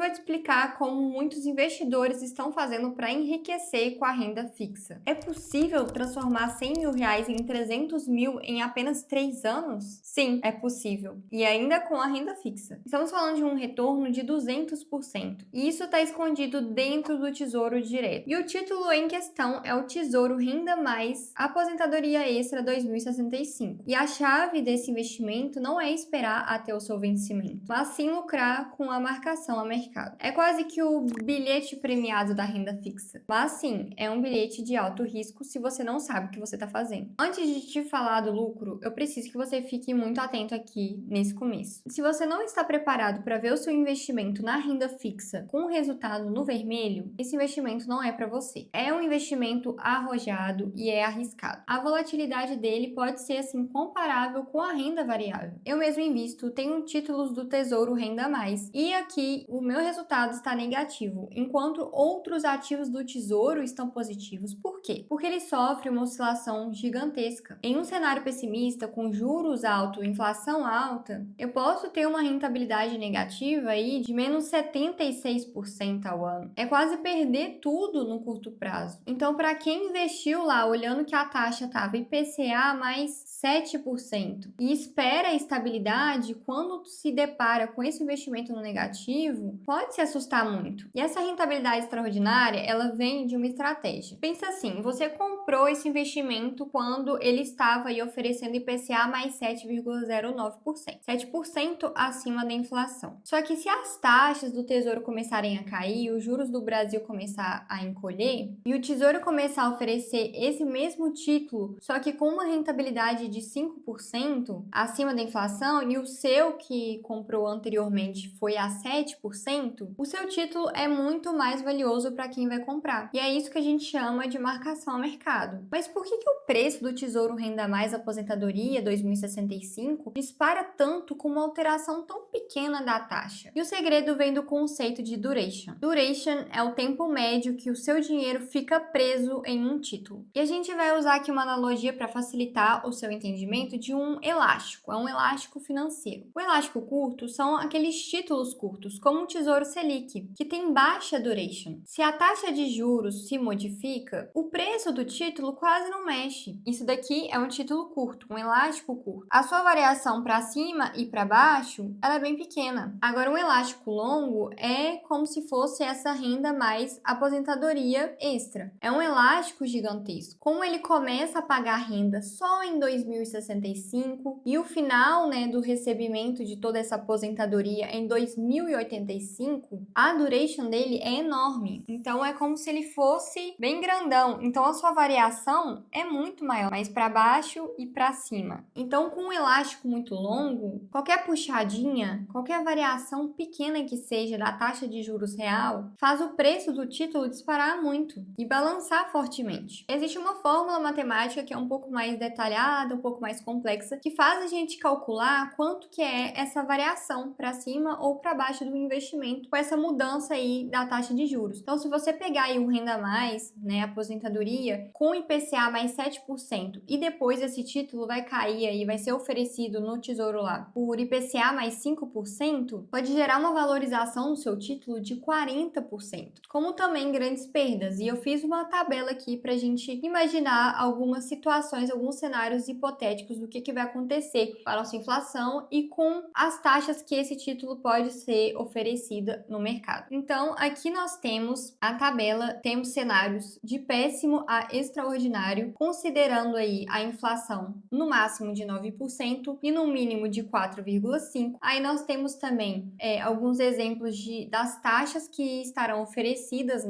vou te explicar como muitos investidores estão fazendo para enriquecer com a renda fixa. É possível transformar R$ 100.000 em 300 mil em apenas 3 anos? Sim, é possível. E ainda com a renda fixa. Estamos falando de um retorno de 200%. E isso está escondido dentro do Tesouro Direto. E o título em questão é o Tesouro Renda Mais Aposentadoria Extra 2065. E a chave desse investimento não é esperar até o seu vencimento, mas sim lucrar com a marcação a mercado. É quase que o bilhete premiado da renda fixa. Mas sim, é um bilhete de alto risco se você não sabe o que você está fazendo. Antes de te falar do lucro, eu preciso que você fique muito atento aqui nesse começo. Se você não está preparado para ver o seu investimento na renda fixa com resultado no vermelho, esse investimento não é para você. É um investimento arrojado e é arriscado. A volatilidade dele pode ser assim comparável com a renda variável. Eu mesmo invisto, tenho títulos do Tesouro Renda Mais e aqui o meu resultado está negativo, enquanto outros ativos do Tesouro estão positivos. Por quê? Porque ele sofre uma oscilação gigantesca. Em um cenário pessimista, com juros altos, inflação alta, eu posso ter uma rentabilidade negativa aí de menos 76% ao ano. É quase perder tudo no curto prazo. Então, para quem investiu lá olhando que a taxa estava IPCA mais 7% e espera a estabilidade, quando se depara com esse investimento no negativo, pode se assustar muito. E essa rentabilidade extraordinária, ela vem de uma estratégia. Pensa assim, você comprou esse investimento quando ele estava aí oferecendo IPCA mais 7,09%, 7% acima da inflação. Só que se as taxas do Tesouro começarem a cair, os juros do Brasil começar a encolher e o Tesouro começar a oferecer esse mesmo título, só que com uma rentabilidade de 5% acima da inflação e o seu que comprou anteriormente foi a 7%, o seu título é muito mais valioso para quem vai comprar. E é isso que a gente chama de marcação a mercado. Mas por que o preço do Tesouro Renda Mais Aposentadoria 2065 dispara tanto com uma alteração tão pequena da taxa? E o segredo vem do conceito de duration. Duration é o tempo médio que o seu dinheiro fica preso em um título. E a gente vai usar aqui uma analogia para facilitar o seu entendimento de um elástico. É um elástico financeiro. O elástico curto são aqueles títulos curtos, como o Tesouro Selic, que tem baixa duration. Se a taxa de juros se modifica, o preço do título quase não mexe. Isso daqui é um título curto, um elástico curto. A sua variação para cima e para baixo, ela é bem pequena. Agora, um elástico longo é como se fosse essa renda mais aposentadoria extra. É um elástico gigantesco. Como ele começa a pagar renda só em 2065 e o final, do recebimento de toda essa aposentadoria em 2085, a duration dele é enorme. Então é como se ele fosse bem grandão. Então a sua variação é muito maior, mas para baixo e para cima. Então com um elástico muito longo, qualquer puxadinha, qualquer variação pequena que seja da taxa de juros real, faz o preço do título disparar muito e balançar fortemente. Existe uma fórmula matemática que é um pouco mais detalhada, um pouco mais complexa, que faz a gente calcular quanto que é essa variação para cima ou para baixo do investimento com essa mudança aí da taxa de juros. Então, se você pegar aí um Renda Mais, aposentadoria, com IPCA mais 7% e depois esse título vai cair aí, vai ser oferecido no Tesouro lá por IPCA mais 5%, pode gerar uma valorização no seu título de 40%, como também grandes perdas. E eu fiz uma tabela aqui para a gente imaginar algumas situações, alguns cenários hipotéticos do que vai acontecer com a nossa inflação e com as taxas que esse título pode ser oferecida no mercado. Então, aqui nós temos a tabela, temos cenários de péssimo a extraordinário, considerando aí a inflação no máximo de 9% e no mínimo de 4,5%. Aí nós temos também alguns exemplos das taxas que estarão oferecidas,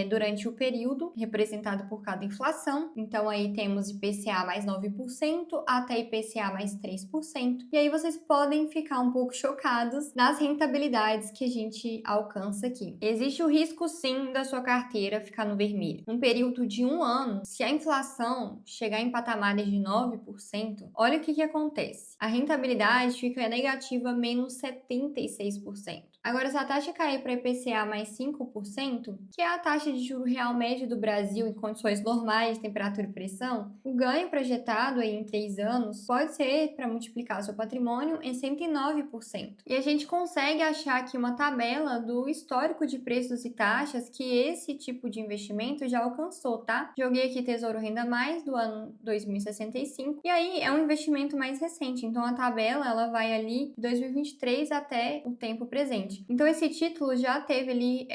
durante o período, representado por cada inflação. Então, aí temos IPCA mais 9% até IPCA mais 3%. E aí vocês podem ficar um pouco chocados nas rentabilidades que a gente alcança aqui. Existe o risco, sim, da sua carteira ficar no vermelho. Num período de 1 ano, se a inflação chegar em patamares de 9%, olha o que acontece. A rentabilidade fica negativa menos 76%. Agora, se a taxa cair para IPCA mais 5%, que é a taxa de juro real média do Brasil em condições normais de temperatura e pressão, o ganho projetado aí em 3 anos pode ser para multiplicar o seu patrimônio em 109%. E a gente consegue achar aqui uma tabela do histórico de preços e taxas que esse tipo de investimento já alcançou, tá? Joguei aqui Tesouro Renda Mais do ano 2065 e aí é um investimento mais recente, então a tabela ela vai ali de 2023 até o tempo presente. Então esse título já teve ali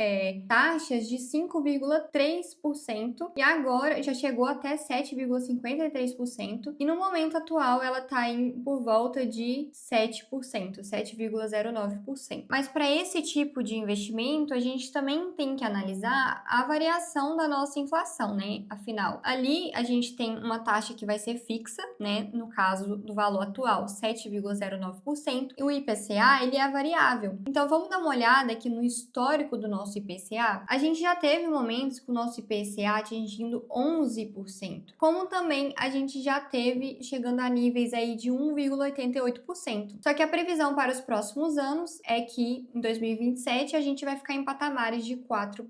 taxas de 5,3% e agora já chegou até 7,53% e no momento atual ela está por volta de 7%, 7,09%. Mas para esse tipo de investimento a gente também tem que analisar a variação da nossa inflação, né? Afinal, ali a gente tem uma taxa que vai ser fixa, né? No caso do valor atual, 7,09%, e o IPCA ele é variável. Então vamos dar uma olhada aqui no histórico do nosso IPCA. A gente já teve momentos com o nosso IPCA atingindo 11%, como também a gente já teve chegando a níveis aí de 1,88%. Só que a previsão para os próximos anos é que em 2027 a gente vai ficar em patamares de 4%.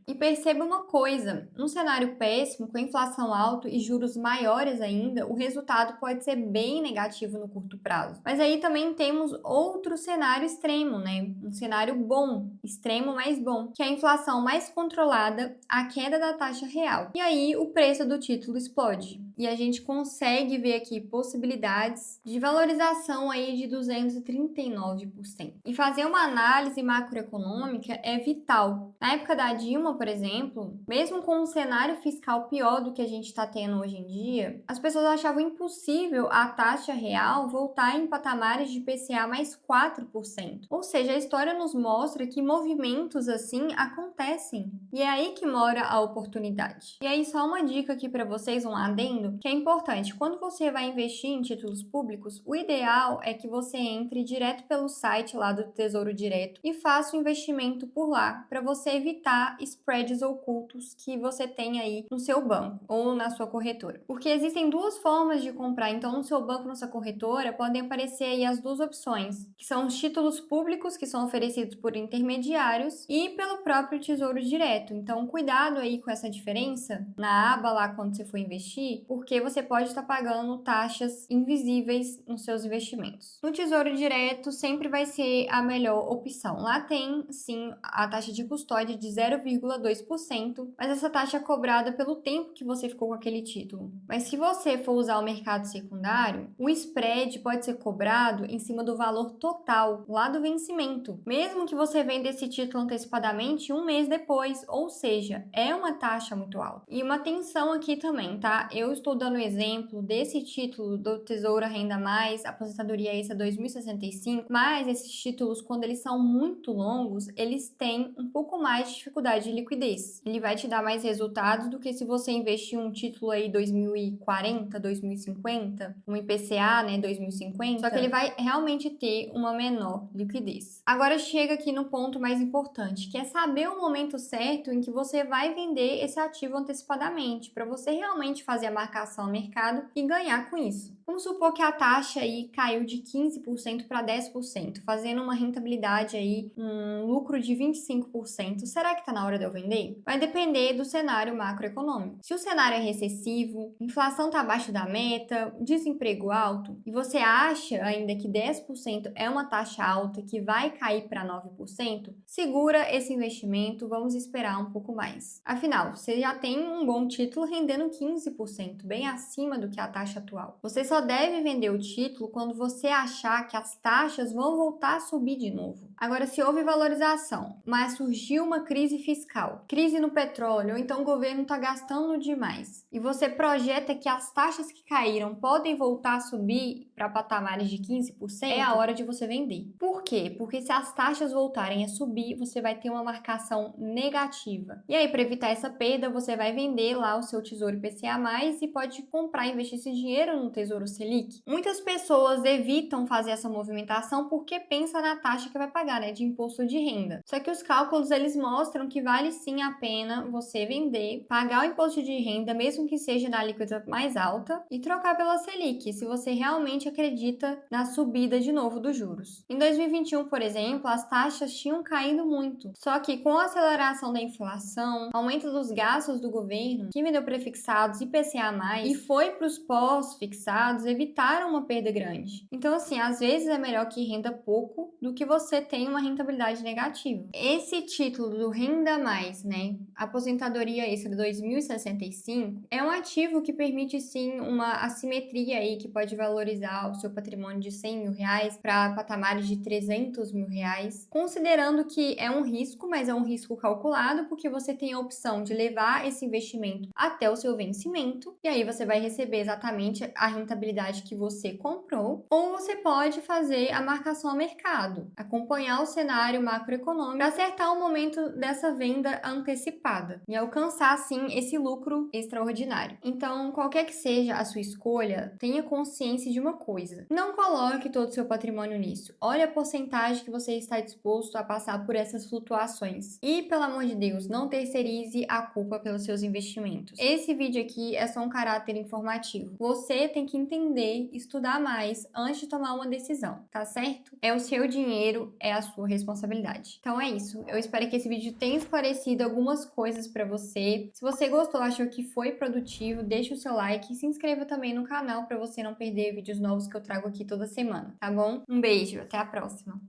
E perceba uma coisa, num cenário péssimo, com inflação alta e juros maiores ainda, o resultado pode ser bem negativo no curto prazo. Mas aí também temos outro cenário extremo, né? Um cenário bom, extremo, mas bom, que é a inflação mais controlada, a queda da taxa real. E aí o preço do título explode. E a gente consegue ver aqui possibilidades de valorização aí de 239%. E fazer uma análise macroeconômica é vital. Na época da Dilma, por exemplo, mesmo com um cenário fiscal pior do que a gente está tendo hoje em dia, as pessoas achavam impossível a taxa real voltar em patamares de IPCA mais 4%. Ou seja, a história nos mostra que movimentos assim acontecem. E é aí que mora a oportunidade. E aí só uma dica aqui para vocês, um adendo, que é importante. Quando você vai investir em títulos públicos, o ideal é que você entre direto pelo site lá do Tesouro Direto e faça o investimento por lá, para você evitar spreads ocultos que você tem aí no seu banco ou na sua corretora. Porque existem duas formas de comprar, então no seu banco, na sua corretora, podem aparecer aí as duas opções, que são os títulos públicos que são oferecidos por intermediários e pelo próprio Tesouro Direto. Então cuidado aí com essa diferença na aba lá quando você for investir, porque você pode estar pagando taxas invisíveis nos seus investimentos. No Tesouro Direto sempre vai ser a melhor opção. Lá tem, sim, a taxa de custódia de 0,2%, mas essa taxa é cobrada pelo tempo que você ficou com aquele título. Mas se você for usar o mercado secundário, o spread pode ser cobrado em cima do valor total, lá do vencimento, mesmo que você venda esse título antecipadamente um mês depois, ou seja, é uma taxa muito alta. E uma atenção aqui também, tá? Eu estou dando o exemplo desse título do Tesouro Renda Mais, Aposentadoria Extra 2065, mas esses títulos, quando eles são muito longos, eles têm um pouco mais de dificuldade de liquidez. Ele vai te dar mais resultados do que se você investir um título aí 2040, 2050, um IPCA, né, 2050, só que ele vai realmente ter uma menor liquidez. Agora chega aqui no ponto mais importante, que é saber o momento certo em que você vai vender esse ativo antecipadamente, para você realmente fazer a marcação ao mercado e ganhar com isso. Vamos supor que a taxa aí caiu de 15% para 10%, fazendo uma rentabilidade aí, um lucro de 25%. Será que está na hora de eu vender? Vai depender do cenário macroeconômico. Se o cenário é recessivo, inflação está abaixo da meta, desemprego alto, e você acha ainda que 10% é uma taxa alta que vai cair para 9%, segura esse investimento, vamos esperar um pouco mais. Afinal, você já tem um bom título rendendo 15%, bem acima do que a taxa atual. Você só deve vender o título quando você achar que as taxas vão voltar a subir de novo. Agora, se houve valorização, mas surgiu uma crise fiscal, crise no petróleo, ou então o governo está gastando demais, e você projeta que as taxas que caíram podem voltar a subir para patamares de 15%, é a hora de você vender. Por quê? Porque se as taxas voltarem a subir, você vai ter uma marcação negativa. E aí, para evitar essa perda, você vai vender lá o seu Tesouro IPCA+, e pode comprar e investir esse dinheiro no Tesouro Selic. Muitas pessoas evitam fazer essa movimentação porque pensa na taxa que vai pagar. pagar, né, de imposto de renda. Só que os cálculos, eles mostram que vale sim a pena você vender, pagar o imposto de renda, mesmo que seja na alíquota mais alta, e trocar pela Selic, se você realmente acredita na subida de novo dos juros. Em 2021, por exemplo, as taxas tinham caído muito. Só que com a aceleração da inflação, aumento dos gastos do governo, que vendeu prefixados IPCA+, e foi para os pós-fixados, evitaram uma perda grande. Então, assim, às vezes é melhor que renda pouco do que você tenha uma rentabilidade negativa. Esse título do Renda Mais, né, aposentadoria extra 2065, é um ativo que permite sim uma assimetria aí, que pode valorizar o seu patrimônio de 100 mil reais para patamares de 300 mil reais, considerando que é um risco, mas é um risco calculado, porque você tem a opção de levar esse investimento até o seu vencimento, e aí você vai receber exatamente a rentabilidade que você comprou, ou você pode fazer a marcação a mercado, acompanhar o cenário macroeconômico para acertar o momento dessa venda antecipada e alcançar, assim, esse lucro extraordinário. Então, qualquer que seja a sua escolha, tenha consciência de uma coisa: não coloque todo o seu patrimônio nisso. Olhe a porcentagem que você está disposto a passar por essas flutuações. E, pelo amor de Deus, não terceirize a culpa pelos seus investimentos. Esse vídeo aqui é só um caráter informativo. Você tem que entender, estudar mais antes de tomar uma decisão, tá certo? É o seu dinheiro, é a sua responsabilidade. Então é isso. Eu espero que esse vídeo tenha esclarecido algumas coisas para você. Se você gostou, achou que foi produtivo, deixa o seu like e se inscreva também no canal para você não perder vídeos novos que eu trago aqui toda semana, tá bom? Um beijo, até a próxima!